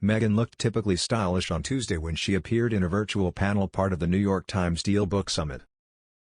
Meghan looked typically stylish on Tuesday when she appeared in a virtual panel part of the New York Times Deal Book Summit.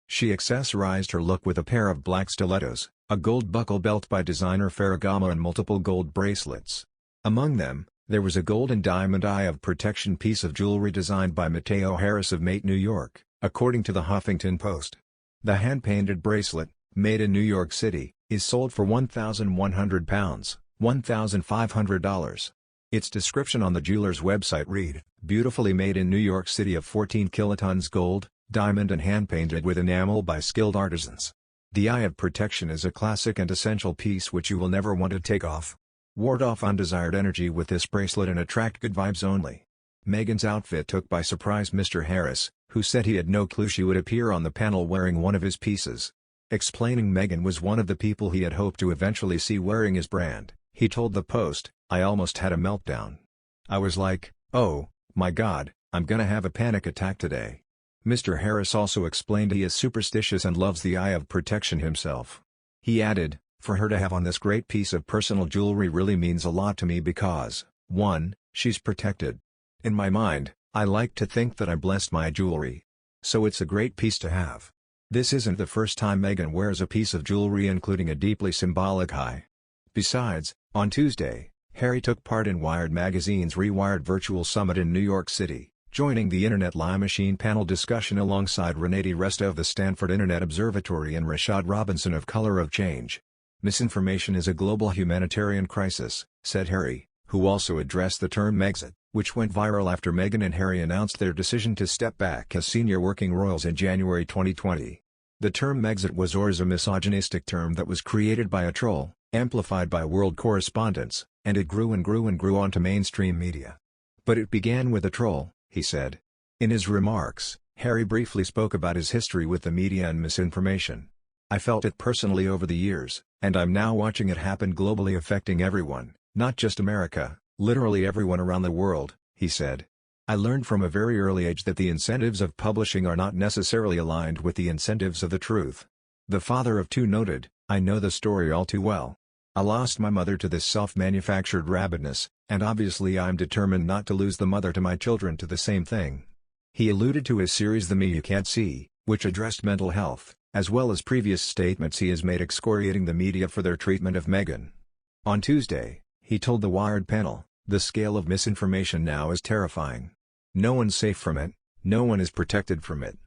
She accessorized her look with a pair of black stilettos, a gold buckle belt by designer Ferragamo and multiple gold bracelets. Among them, there was a gold and diamond eye of protection piece of jewelry designed by Mateo Harris of Mate, New York, according to the Huffington Post. The hand-painted bracelet, made in New York City, is sold for £1,100, $1,500. Its description on the jeweler's website read, "Beautifully made in New York City of 14 kilotons gold, diamond and hand-painted with enamel by skilled artisans. The eye of protection is a classic and essential piece which you will never want to take off. Ward off undesired energy with this bracelet and attract good vibes only." Meghan's outfit took by surprise Mr. Harris, who said he had no clue she would appear on the panel wearing one of his pieces. Explaining Meghan was one of the people he had hoped to eventually see wearing his brand, he told the Post, "I almost had a meltdown. I was like, oh, my God, I'm gonna have a panic attack today." Mr. Harris also explained he is superstitious and loves the eye of protection himself. He added, "For her to have on this great piece of personal jewelry really means a lot to me because, 1, she's protected. In my mind, I like to think that I blessed my jewelry. So it's a great piece to have." This isn't the first time Meghan wears a piece of jewelry including a deeply symbolic eye. Besides, on Tuesday, Harry took part in Wired magazine's Rewired virtual summit in New York City, joining the Internet Lie Machine panel discussion alongside Renee DiResta of the Stanford Internet Observatory and Rashad Robinson of Color of Change. "Misinformation is a global humanitarian crisis," said Harry, who also addressed the term Megxit, which went viral after Meghan and Harry announced their decision to step back as senior working royals in January 2020. The term Megxit was or is a misogynistic term that was created by a troll, amplified by world correspondents, and it grew and grew and grew onto mainstream media. "But it began with a troll," he said. In his remarks, Harry briefly spoke about his history with the media and misinformation. "I felt it personally over the years, and I'm now watching it happen globally, affecting everyone, not just America, literally everyone around the world," he said. "I learned from a very early age that the incentives of publishing are not necessarily aligned with the incentives of the truth." The father of two noted, "I know the story all too well. I lost my mother to this self-manufactured rabidness, and obviously I'm determined not to lose the mother to my children to the same thing." He alluded to his series The Me You Can't See, which addressed mental health, as well as previous statements he has made excoriating the media for their treatment of Meghan. On Tuesday, he told the Wired panel, "The scale of misinformation now is terrifying. No one's safe from it, no one is protected from it.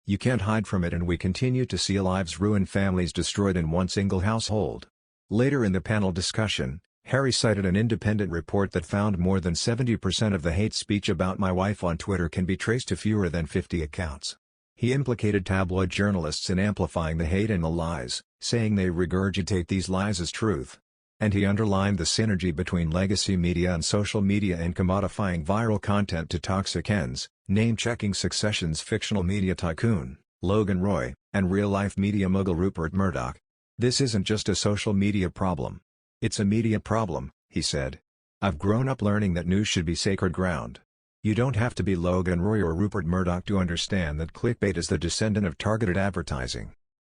You can't hide from it, and we continue to see lives ruined, families destroyed in one single household." Later in the panel discussion, Harry cited an independent report that found more than 70% of the hate speech about my wife on Twitter can be traced to fewer than 50 accounts. He implicated tabloid journalists in amplifying the hate and the lies, saying they regurgitate these lies as truth. And he underlined the synergy between legacy media and social media in commodifying viral content to toxic ends, name-checking Succession's fictional media tycoon, Logan Roy, and real-life media mogul Rupert Murdoch. "This isn't just a social media problem. It's a media problem," he said. "I've grown up learning that news should be sacred ground. You don't have to be Logan Roy or Rupert Murdoch to understand that clickbait is the descendant of targeted advertising."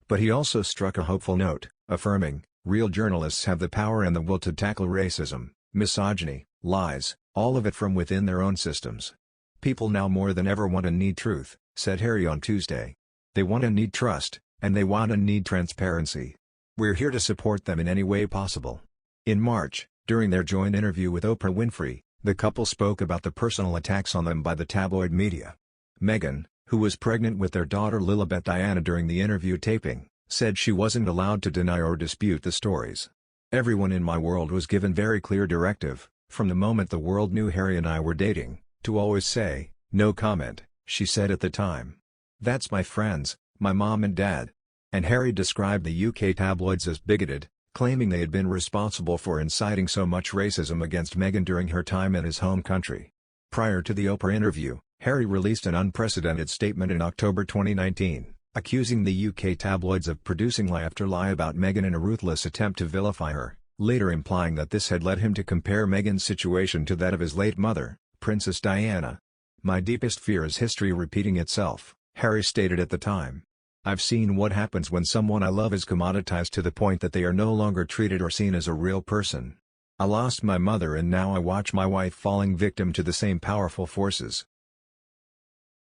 But he also struck a hopeful note, affirming, "Real journalists have the power and the will to tackle racism, misogyny, lies, all of it from within their own systems. People now more than ever want and need truth," said Harry on Tuesday. "They want and need trust, and they want and need transparency. We're here to support them in any way possible." In March, during their joint interview with Oprah Winfrey, the couple spoke about the personal attacks on them by the tabloid media. Meghan, who was pregnant with their daughter Lilibet Diana during the interview taping, said she wasn't allowed to deny or dispute the stories. "Everyone in my world was given very clear directive, from the moment the world knew Harry and I were dating, to always say, 'No comment,'" she said at the time. "That's my friends, my mom and dad." And Harry described the UK tabloids as bigoted, claiming they had been responsible for inciting so much racism against Meghan during her time in his home country. Prior to the Oprah interview, Harry released an unprecedented statement in October 2019, accusing the UK tabloids of producing lie after lie about Meghan in a ruthless attempt to vilify her, later implying that this had led him to compare Meghan's situation to that of his late mother, Princess Diana. "My deepest fear is history repeating itself," Harry stated at the time. "I've seen what happens when someone I love is commoditized to the point that they are no longer treated or seen as a real person. I lost my mother and now I watch my wife falling victim to the same powerful forces.